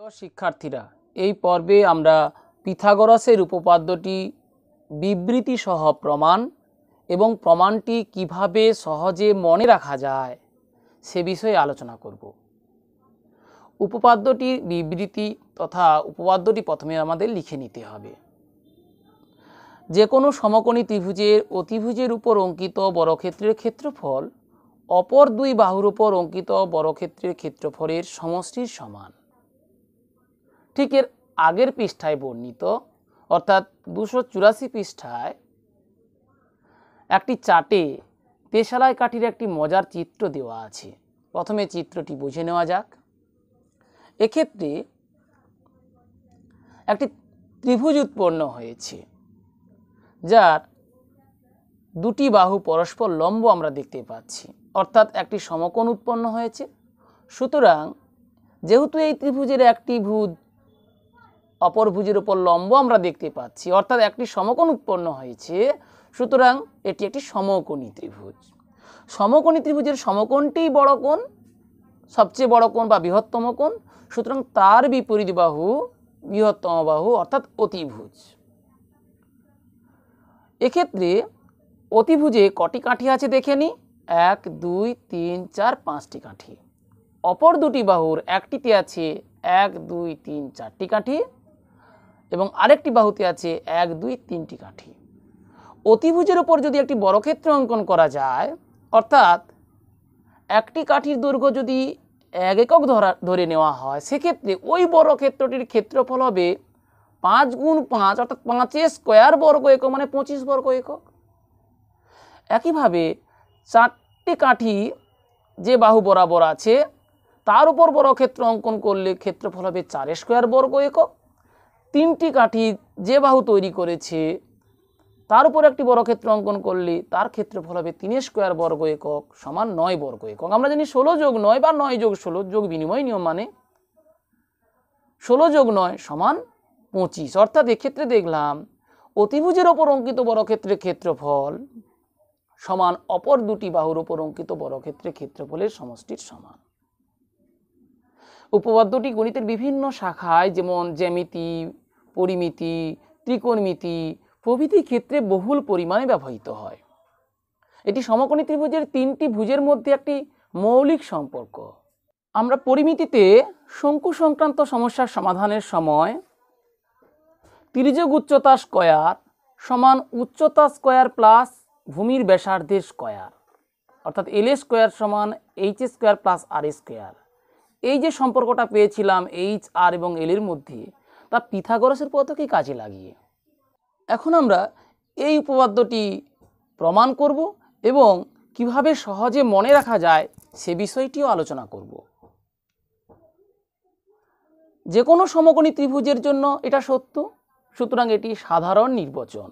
প্রিয় শিক্ষার্থীরা, এই পর্বে আমরা পিথাগোরাসের উপপাদ্যটি বিবৃতি সহ প্রমাণ এবং প্রমাণটি কিভাবে সহজে মনে রাখা যায় সে বিষয়ে আলোচনা করব। উপপাদ্যটির বিবৃতি তথা উপপাদ্যটি প্রথমে আমাদের লিখে নিতে হবে। যে কোনো সমকোণী ত্রিভুজের অতিভুজের উপর অঙ্কিত বর্গক্ষেত্রের ক্ষেত্রফল অপর দুই বাহুর উপর অঙ্কিত বর্গক্ষেত্রের ক্ষেত্রফলের সমষ্টির সমান। ঠিক এর আগের পৃষ্ঠায় বর্ণিত অর্থাৎ 284 পৃষ্ঠায় একটি চার্টে তেশালায় কাঠির একটি মজার চিত্র দেওয়া আছে। প্রথমে চিত্রটি বুঝে নেওয়া যাক। এক্ষেত্রে একটি ত্রিভুজ উৎপন্ন হয়েছে যার দুটি বাহু পরস্পর লম্ব আমরা দেখতে পাচ্ছি, অর্থাৎ একটি সমকোণ উৎপন্ন হয়েছে। সুতরাং যেহেতু এই ত্রিভুজের একটি ভুজ অপর ভুজের উপর লম্ব আমরা দেখতে পাচ্ছি, অর্থাৎ একটি সমকোণ উৎপন্ন হয়েছে, সুতরাং এটি একটি সমকোণী ত্রিভুজ। সমকোণী ত্রিভুজের সমকোণটিই বড় কোণ, সবচেয়ে বড় কোণ বা বৃহত্তম কোণ, সুতরাং তার বিপরীত বাহু বৃহত্তম বাহু অর্থাৎ অতিভুজ। এক্ষেত্রে অতিভুজে কটি কাঠি আছে দেখে নিই। 1 2 3 4 5টি কাঠি। অপর দুটি বাহুর একটিতে আছে 1 2 3 4টি কাঠি এবং আরেকটি বাহুতে আছে 1 2 3টি কাঠি। অতিভুজের উপর যদি একটি বর্গক্ষেত্র অঙ্কন করা যায়, অর্থাৎ একটি কাঠির দৈর্ঘ্য যদি 1 একক ধরে নেওয়া হয়, সেক্ষেত্রে ওই বর্গক্ষেত্রটির ক্ষেত্রফল হবে 5 গুণ 5 অর্থাৎ 5 স্কোয়ার বর্গ একক মানে 25 বর্গ একক। একইভাবে 4টি কাঠি যে বাহু বরাবর আছে তার উপর বর্গক্ষেত্র অঙ্কন করলে ক্ষেত্রফল হবে 4 স্কোয়ার বর্গ একক। 3টি কাঠি যে বাহু তৈরি করেছে তার উপর একটি বর্গক্ষেত্র অঙ্কন করলে তার ক্ষেত্রফল হবে 3 স্কোয়ার বর্গ একক সমান 9 বর্গ একক। আমরা জানি 16 যোগ 9 বা 9 যোগ 16 যোগ বিনিময় নিয়ম মানে 16 যোগ 9 সমান 25। অর্থাৎ এক্ষেত্রে দেখলাম অতিভুজের ওপর অঙ্কিত বর্গক্ষেত্রের ক্ষেত্রফল সমান অপর দুটি বাহুর উপর অঙ্কিত বর্গক্ষেত্রের ক্ষেত্রফলের সমষ্টির সমান। উপপাদ্যটি গণিতের বিভিন্ন শাখায় যেমন জ্যামিতি, পরিমিতি, ত্রিকোণমিতি প্রভৃতি ক্ষেত্রে বহুল পরিমাণে ব্যবহৃত হয়। এটি সমকোণী ত্রিভুজের 3টি ভুজের মধ্যে একটি মৌলিক সম্পর্ক। আমরা পরিমিতিতে শঙ্কু সংক্রান্ত সমস্যার সমাধানের সময় তির্যক উচ্চতা স্কয়ার সমান উচ্চতা স্কয়ার প্লাস ভূমির ব্যাসার্ধের স্কয়ার অর্থাৎ এল স্কয়ার সমান এইচ স্কয়ার প্লাস আর স্কয়ার, এই যে সম্পর্কটা পেয়েছিলাম এইচ আর এবং এল এর মধ্যে, তা পিথাগোরাসের পদ্ধতি কাজে লাগিয়ে এখন আমরা এই উপপাদ্যটি প্রমাণ করব এবং কিভাবে সহজে মনে রাখা যায় সে বিষয়টিও আলোচনা করব। যে কোনো সমকোণী ত্রিভুজের জন্য এটা সত্য, সুতরাং এটি সাধারণ নির্বাচন।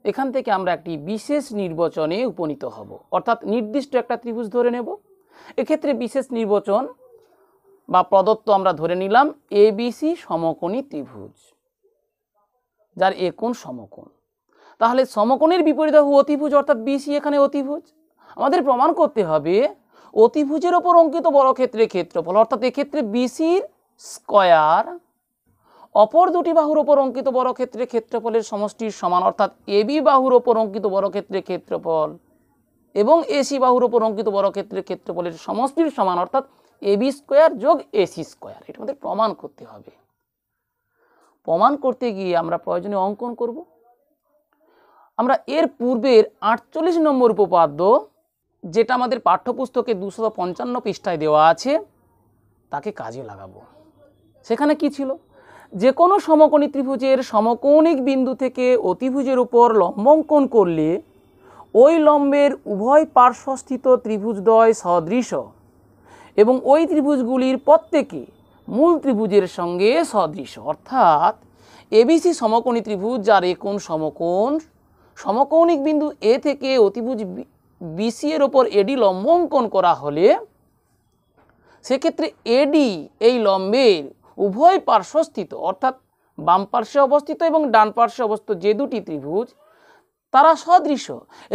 এখান থেকে আমরা একটি বিশেষ নির্বাচনে উপনীত হব, অর্থাৎ নির্দিষ্ট একটা ত্রিভুজ ধরে নেব। এক্ষেত্রে বিশেষ নির্বাচন বা প্রদত্ত আমরা ধরে নিলাম এবিসি সমকোণী ত্রিভুজ যার এ কোণ সমকোণ। তাহলে সমকোণের বিপরীত বাহু অতিভুজ অর্থাৎ বিসি এখানে অতিভুজ। আমাদের প্রমাণ করতে হবে অতিভুজের ওপর অঙ্কিত বর্গক্ষেত্রের ক্ষেত্রফল অর্থাৎ এক্ষেত্রে বিসির স্কয়ার অপর দুটি বাহুর ওপর অঙ্কিত বর্গক্ষেত্রের ক্ষেত্রফলের সমষ্টির সমান, অর্থাৎ এবি বাহুর ওপর অঙ্কিত বর্গক্ষেত্রের ক্ষেত্রফল এবং এসি বাহুর ওপর অঙ্কিত বর্গক্ষেত্রের ক্ষেত্রফলের সমষ্টির সমান, অর্থাৎ এবি স্কয়ার যোগ এসি স্কয়ার। এটা আমাদের প্রমাণ করতে হবে। প্রমাণ করতে গিয়ে আমরা প্রয়োজনীয় অঙ্কন করব। আমরা এর পূর্বের 48 নম্বর উপপাদ্য, যেটা আমাদের পাঠ্যপুস্তকে 255 পৃষ্ঠায় দেওয়া আছে, তাকে কাজে লাগাবো। সেখানে কি ছিল? যে কোনো সমকোণী ত্রিভুজের সমকৌণিক বিন্দু থেকে অতিভুজের উপর লম্ব অঙ্কন করলে ওই লম্বের উভয় পার্শ্বস্থিত ত্রিভুজদ্বয় সদৃশ এবং ওই ত্রিভুজগুলির প্রত্যেকে মূল ত্রিভুজের সঙ্গে সদৃশ। অর্থাৎ এবিসি সমকোণী ত্রিভুজ যার এ কোণ সমকোণ, সমকৌণিক বিন্দু এ থেকে অতিভুজ বিসি এর ওপর এডি লম্ব অঙ্কন করা হলে সেক্ষেত্রে এডি এই লম্বের উভয় পার্শ্বস্থিত অর্থাৎ বাম পার্শ্বে অবস্থিত এবং ডান পার্শ্বে অবস্থিত যে দুটি ত্রিভুজ তারা সদৃশ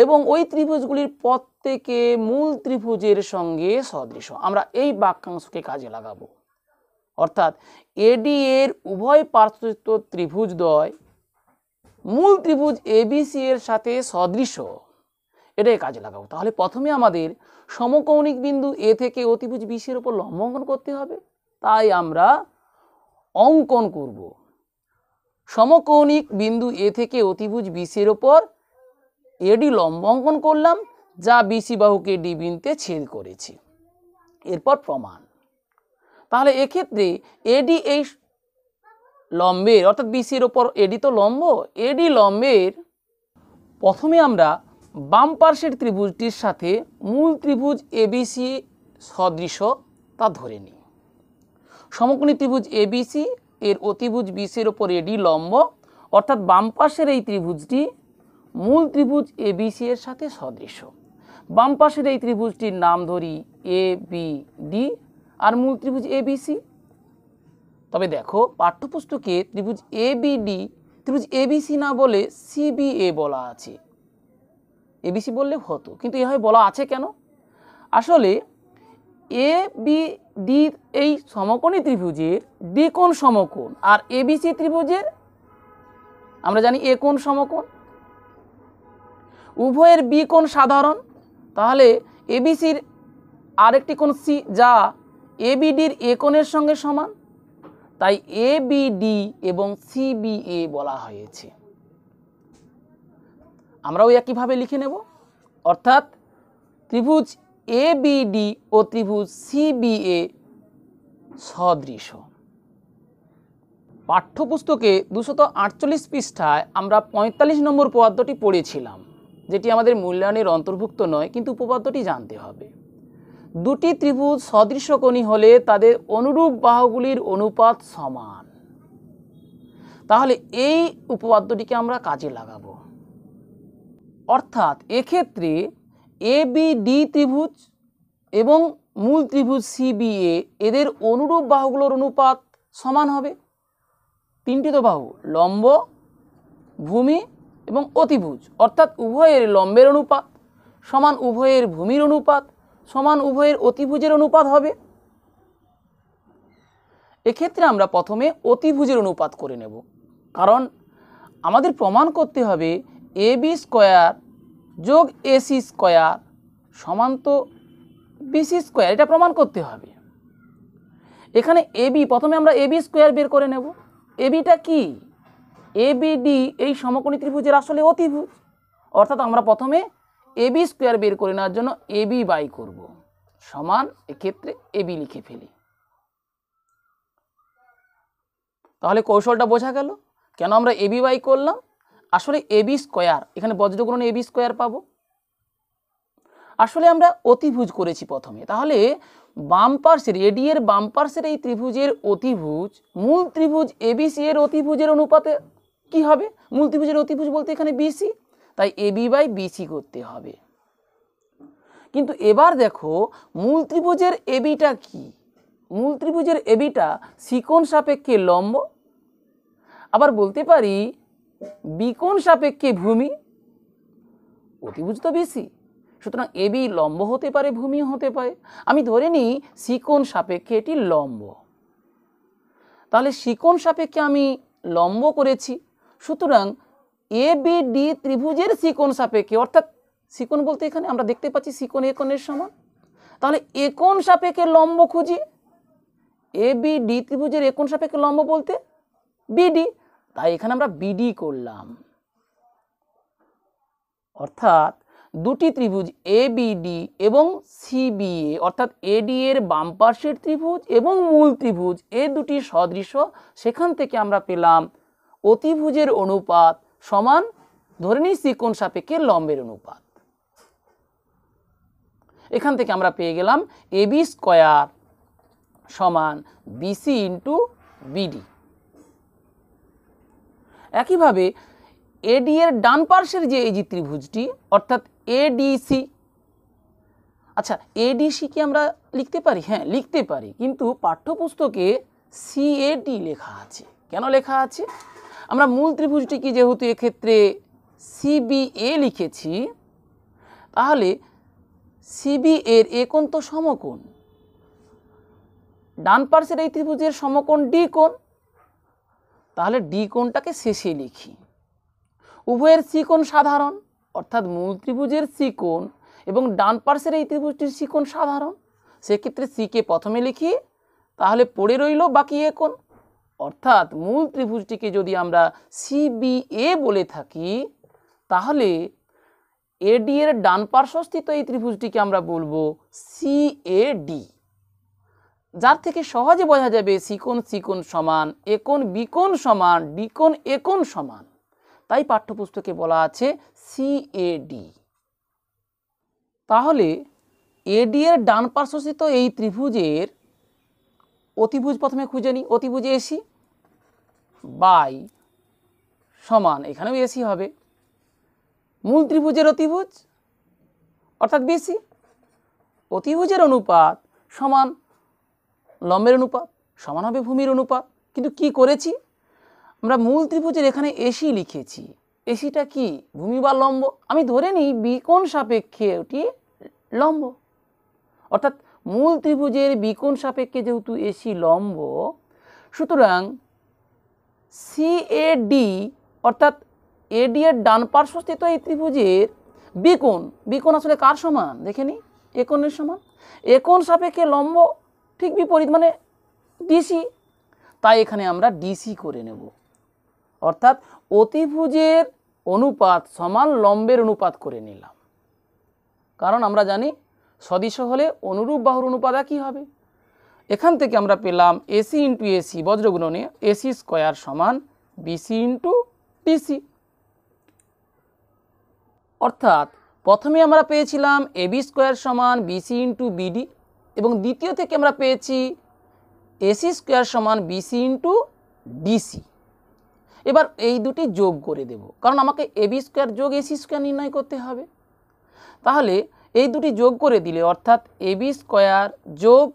এবং ওই ত্রিভুজগুলির প্রত্যেকে মূল ত্রিভুজের সঙ্গে সদৃশ। আমরা এই বাক্যাংশকে কাজে লাগাবো। অর্থাৎ এডি এর উভয় পার্শ্বস্থ ত্রিভুজদ্বয় মূল ত্রিভুজ এবিসি এর সাথে সদৃশ, এটাই কাজে লাগাবো। তাহলে প্রথমে আমাদের সমকৌণিক বিন্দু এ থেকে অতিভুজ বিসি এর উপর লম্ব অঙ্কন করতে হবে। তাই আমরা অঙ্কন করব সমকৌণিক বিন্দু এ থেকে অতিভুজ বিসি এর উপর এডি লম্ব অঙ্কন করলাম, যা বিসি বাহুকে ডি বিন্দুতে ছেদ করেছে। এরপর প্রমাণ। তাহলে এক্ষেত্রে এডি এই লম্বের অর্থাৎ বিসির ওপর এডি তো লম্ব, এডি লম্বের প্রথমে আমরা বাম পার্শ্বের ত্রিভুজটির সাথে মূল ত্রিভুজ এবিসি সদৃশ তা ধরে নিই। সমকোণী ত্রিভুজ এবিসি এর অতিভুজ বিসির ওপর এডি লম্ব, অর্থাৎ বাম পার্শ্বের এই ত্রিভুজটি মূল ত্রিভুজ এবিসি এর সাথে সদৃশ। বাম পাশের এই ত্রিভুজটির নাম ধরি এ বি ডি আর মূল ত্রিভুজ এবিসি। তবে দেখো পাঠ্যপুস্তকে ত্রিভুজ এবিডি ত্রিভুজ এবিসি না বলে সিবিএ বলা আছে। এবিসি বললে হতো, কিন্তু এভাবে বলা আছে কেন? আসলে এ বি ডি এই সমকোণী ত্রিভুজের ডি কোণ সমকোণ আর এবিসি ত্রিভুজের আমরা জানি এ কোণ সমকোণ, উভয়ের বি কোণ সাধারণ। তাহলে এবিসির আরেকটি কোণ সি যা এবিডির এ কোণের সঙ্গে সমান, তাই এবিডি এবং সিবিএ বলা হয়েছে। আমরাও একইভাবে লিখে নেব, অর্থাৎ ত্রিভুজ এবিডি ও ত্রিভুজ সিবিএ সদৃশ। পাঠ্যপুস্তকে 248 পৃষ্ঠায় আমরা 45 নম্বর উপপাদ্যটি পড়েছিলাম, যেটি আমাদের মূল্যায়নের অন্তর্ভুক্ত নয়, কিন্তু উপপাদ্যটি জানতে হবে। দুটি ত্রিভুজ সদৃশকোণী হলে তাদের অনুরূপ বাহুগুলির অনুপাত সমান। তাহলে এই উপপাদ্যটিকে আমরা কাজে লাগাবো। অর্থাৎ এক্ষেত্রে এবিডি ত্রিভুজ এবং মূল ত্রিভুজ সিবিএ এদের অনুরূপ বাহুগুলোর অনুপাত সমান হবে। তিনটি তো বাহু, লম্ব, ভূমি এবং অতিভুজ, অর্থাৎ উভয়ের লম্বের অনুপাত সমান উভয়ের ভূমির অনুপাত সমান উভয়ের অতিভুজের অনুপাত হবে। এক্ষেত্রে আমরা প্রথমে অতিভুজের অনুপাত করে নেব, কারণ আমাদের প্রমাণ করতে হবে এবি স্কোয়ার যোগ এসি স্কোয়ার সমান তো বিসি স্কোয়ার, এটা প্রমাণ করতে হবে। এখানে এবি, প্রথমে আমরা এবি স্কোয়ার বের করে নেব। এবিটা কি? এবিডি এই সমকোণী ত্রিভুজের আসলে অতিভুজ, অর্থাৎ আমরা প্রথমে এবি স্কোয়ার বের করে নেওয়ার জন্য এবি বাই করব সমান, এক্ষেত্রে এবি লিখে ফেলি। তাহলে কৌশলটা বোঝা গেল কেন আমরা এবি বাই করলাম। আসলে এবি স্কোয়ার, এখানে বজ্রগুণনে এবি স্কোয়ার পাবো। আসলে আমরা অতিভুজ করেছি প্রথমে, তাহলে বাম পার্শ্বের এডি এর বাম পার্শ্বের এই ত্রিভুজের অতিভুজ মূল ত্রিভুজ এবিসি এর অতিভুজের অনুপাতে কি হবে? মূল ত্রিভুজের অতিভুজ বলতে এখানে বিসি, তাই এবি বাই বিসি করতে হবে। কিন্তু এবার দেখো মূল ত্রিভুজের এবিটা কি? মূল ত্রিভুজের এবিটা সিকোণ সাপেক্ষে লম্ব, আবার বলতে পারি বিকোণ সাপেক্ষে ভূমি। অতিভুজ তো বিসি, সুতরাং এবি লম্ব হতে পারে, ভূমিও হতে পারে। আমি ধরে নিই সিকোণ সাপেক্ষে এটি লম্ব, তাহলে সিকোণ সাপেক্ষে আমি লম্ব করেছি, সুতরাং এবিডি ত্রিভুজের সিকোণ সাপেক্ষে, অর্থাৎ সিকোণ বলতে এখানে আমরা দেখতে পাচ্ছি সিকোণ এ কোণের সমান, তাহলে এ কোণ সাপেক্ষে লম্ব খুঁজি। এবিডি ত্রিভুজের এ কোণ সাপেক্ষে লম্ব বলতে বিডি, তাই এখানে আমরা বিডি করলাম। অর্থাৎ দুটি ত্রিভুজ এবিডি এবং সিবিএ, অর্থাৎ এডি এর বাম পার্শ্বের ত্রিভুজ এবং মূল ত্রিভুজ এ দুটি সদৃশ, সেখান থেকে আমরা পেলাম অতিভুজের অনুপাত সমান ধরে নিই সিকোণ সাপেক্ষে লম্বের অনুপাত। এখান থেকে আমরা পেয়ে গেলাম এবি স্কোয়ার সমান বিসি ইন্টু বিডি। একইভাবে এডি এর ডান পার্শ্বের যে এই যে ত্রিভুজটি অর্থাৎ এডিসি, আচ্ছা এডিসি কি আমরা লিখতে পারি? হ্যাঁ লিখতে পারি, কিন্তু পাঠ্যপুস্তকে সিএডি লেখা আছে। কেন লেখা আছে? আমরা মূল ত্রিভুজটিকে যেহেতু এক্ষেত্রে সিবিএ লিখেছি, তাহলে সিবি এর এ কোণ তো সমকোণ, ডান পার্শ্বের এই ত্রিভুজের সমকোণ ডি কোণ, তাহলে ডি কোণটাকে শেষে লিখি। উভয়ের সি কোণ সাধারণ, অর্থাৎ মূল ত্রিভুজের সি কোণ এবং ডান পার্শ্বের এই ত্রিভুজটির সি কোণ সাধারণ, সেক্ষেত্রে সিকে প্রথমে লিখি, তাহলে পড়ে রইল বাকি এ কোণ। অর্থাৎ মূল ত্রিভুজটিকে যদি আমরা সিবিএ বলে থাকি, তাহলে এডি এর ডান পার্শ্বস্থিত এই ত্রিভুজটিকে আমরা বলবো সিএডি, যার থেকে সহজে বোঝা যাবে সি কোণ সমান, এ কোণ বি কোণ সমান, ডি কোণ এ কোণ সমান, তাই পাঠ্যপুস্তকে বলা আছে সিএডি। তাহলে এডি এর ডান পার্শ্বস্থিত এই ত্রিভুজের অতিভুজ প্রথমে খুঁজে নিই। অতিভুজ এসি বাই সমান, এখানেও এসি হবে, মূল ত্রিভুজের অতিভুজ অর্থাৎ বিসি, অতিভুজের অনুপাত সমান লম্বের অনুপাত, সমান হবে ভূমির অনুপাত। কিন্তু কি করেছি আমরা, মূল ত্রিভুজের এখানে এসি লিখেছি, এসিটা কি ভূমি বা লম্ব, আমি ধরে নিই বি কোণ সাপেক্ষে ওটি লম্ব, অর্থাৎ মূল ত্রিভুজের বি কোণ সাপেক্ষে যেহেতু এসি লম্ব, সুতরাং সিএডি অর্থাৎ এডি এর ডান পার্শ্বস্থিত এই ত্রিভুজের বি কোণ আসলে কার সমান দেখে নিই, এ কোণের সমান, এ কোণ সাপেক্ষে লম্ব ঠিক বিপরীত মানে ডিসি, তাই এখানে আমরা ডিসি করে নেব। অর্থাৎ অতিভুজের অনুপাত সমান লম্বের অনুপাত করে নিলাম, কারণ আমরা জানি সদিশ হলে অনুরূপ বাহুর অনুপাত একই হবে। এখান থেকে আমরা পেলাম এসি ইন্টু এসি বজ্রগুণনে এসি স্কোয়ার সমান বিসি ইন্টু ডিসি। অর্থাৎ প্রথমে আমরা পেয়েছিলাম এবি স্কোয়ার সমান বিসি ইন্টু বিডি, এবং দ্বিতীয় থেকে আমরা পেয়েছি এসি স্কোয়ার সমান বিসি ইন্টু ডিসি। এবার এই দুটি যোগ করে দেব, কারণ আমাকে এবি স্কোয়ার যোগ এসি স্কোয়ার নির্ণয় করতে হবে। তাহলে এই দুটি যোগ করে দিলে অর্থাৎ এবি স্কোয়ার যোগ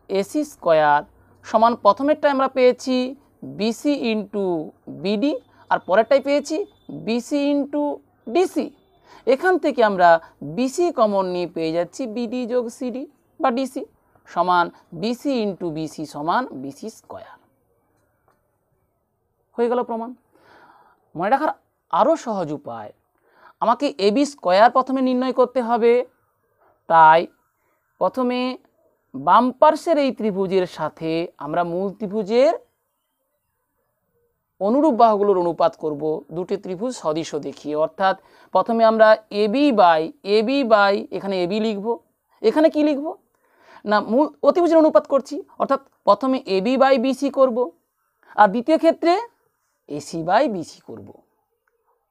এসি স্কোয়ার সমান প্রথমেরটায় আমরা পেয়েছি বিসি ইন্টু বিডি, আর পরেরটাই পেয়েছি বিসি ইন্টু ডিসি। এখান থেকে আমরা বিসি কমন নিয়ে পেয়ে যাচ্ছি বিডি যোগ সিডি বা ডিসি সমান বিসি ইন্টু বিসি সমান বিসি স্কোয়ার। হয়ে গেল প্রমাণ। মনে রাখার আরও সহজ উপায়, আমাকে এবি স্কোয়ার প্রথমে নির্ণয় করতে হবে, তাই প্রথমে বাম পার্শ্বের এই ত্রিভুজের সাথে আমরা মূল ত্রিভুজের অনুরূপ বাহুগুলোর অনুপাত করব দুটি ত্রিভুজ সদৃশ দেখিয়ে। অর্থাৎ প্রথমে আমরা এবি বাই এখানে এবি লিখব, এখানে কি লিখব না মূল অতিভুজের অনুপাত করছি, অর্থাৎ প্রথমে এবি বাই বিসি করব, আর দ্বিতীয় ক্ষেত্রে এসি বাই বিসি করব।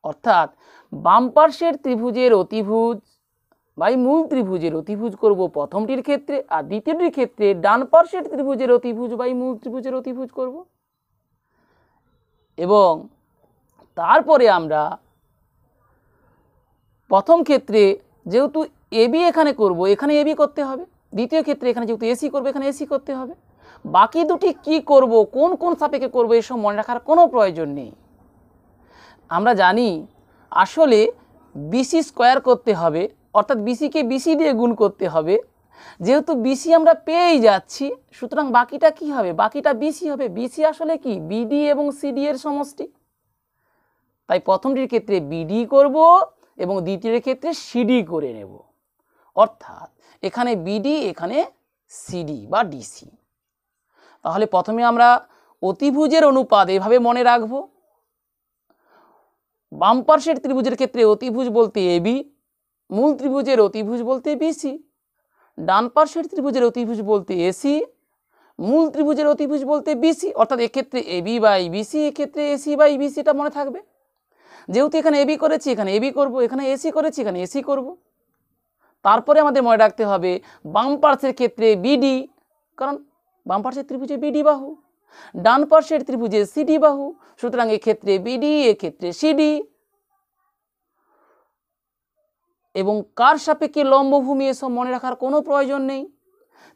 অর্থাৎ বাম পার্শ্বের ত্রিভুজের অতিভুজ বাই মূল ত্রিভুজের অতিভুজ করব প্রথমটির ক্ষেত্রে, আর দ্বিতীয়টির ক্ষেত্রে ডান পার্শ্বের ত্রিভুজের অতিভুজ বাই মূল ত্রিভুজের অতিভুজ করব। এবং তারপরে আমরা প্রথম ক্ষেত্রে যেহেতু এবি এখানে করব, এখানে এবি করতে হবে, দ্বিতীয় ক্ষেত্রে এখানে যেহেতু এসি করব, এখানে এসি করতে হবে। বাকি দুটি কি করব, কোন কোন সাপেক্ষে করব, এসব মনে রাখার কোনো প্রয়োজন নেই। আমরা জানি আসলে বিসি স্কোয়ার করতে হবে, অর্থাৎ বিসিকে বিসি দিয়ে গুণ করতে হবে। যেহেতু বিসি আমরা পেয়েই যাচ্ছি, সুতরাং বাকিটা কি হবে, বাকিটা বিসি হবে। বিসি আসলে কি বিডি এবং সিডি এর সমষ্টি, তাই প্রথমটির ক্ষেত্রে বিডি করব এবং দ্বিতীয় ক্ষেত্রে সিডি করে নেব। অর্থাৎ এখানে বিডি এখানে সিডি বা ডিসি। তাহলে প্রথমে আমরা অতিভুজের অনুপাত এভাবে মনে রাখব, বাম পার্শ্বের ত্রিভুজের ক্ষেত্রে অতিভুজ বলতে এবি, মূল ত্রিভুজের অতিভুজ বলতে বিসি, ডান পার্শ্বের ত্রিভুজের অতিভুজ বলতে এসি, মূল ত্রিভুজের অতিভুজ বলতে বিসি। অর্থাৎ এক্ষেত্রে এবি বাই বিসি, এক্ষেত্রে এসি বাই বিসি, এটা মনে থাকবে। যেহেতু এখানে এবি করেছি, এখানে এবি করব, এখানে এসি করেছি, এখানে এসি করব। তারপরে আমাদের মনে রাখতে হবে বাম পার্শ্বের ক্ষেত্রে বিডি, কারণ বাম পার্শ্বের ত্রিভুজে বিডি বাহু, ডান পার্শ্বের ত্রিভুজে সিডি বাহু, সুতরাং এক্ষেত্রে বিডি, এক্ষেত্রে সিডি। এবং কার সাপেক্ষে লম্বভূমি, এসব মনে রাখার কোনো প্রয়োজন নেই।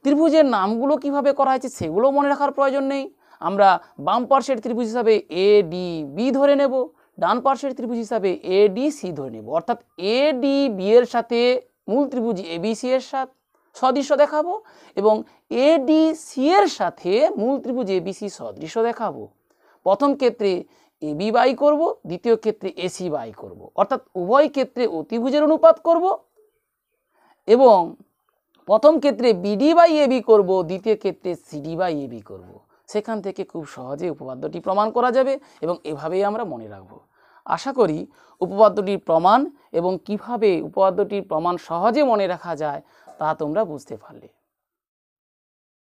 ত্রিভুজের নামগুলো কিভাবে করা হয়েছে সেগুলো মনে রাখার প্রয়োজন নেই। আমরা বাম পার্শ্বের ত্রিভুজ হিসাবে এ ডি বি ধরে নেব, ডান পার্শ্বের ত্রিভুজ হিসাবে এ ডি সি ধরে নেব। অর্থাৎ এ ডি বি এর সাথে মূল ত্রিভুজ এবিসি এর সদৃশ্য দেখাবো এবং এডিসি এর সাথে মূল ত্রিভুজ এবিসি সদৃশ্য দেখাবো। প্রথম ক্ষেত্রে এবি বাই করব, দ্বিতীয় ক্ষেত্রে এসি বাই করব, অর্থাৎ উভয় ক্ষেত্রে অতিভুজের অনুপাত করব এবং প্রথম ক্ষেত্রে বিডি বাই এবি করব, দ্বিতীয় ক্ষেত্রে সিডি বাই এবি করব। সেখান থেকে খুব সহজে উপপাদ্যটি প্রমাণ করা যাবে এবং এভাবেই আমরা মনে রাখব। আশা করি উপপাদ্যটির প্রমাণ এবং কিভাবে উপপাদ্যটির প্রমাণ সহজে মনে রাখা যায় তা তোমরা বুঝতে পারলে।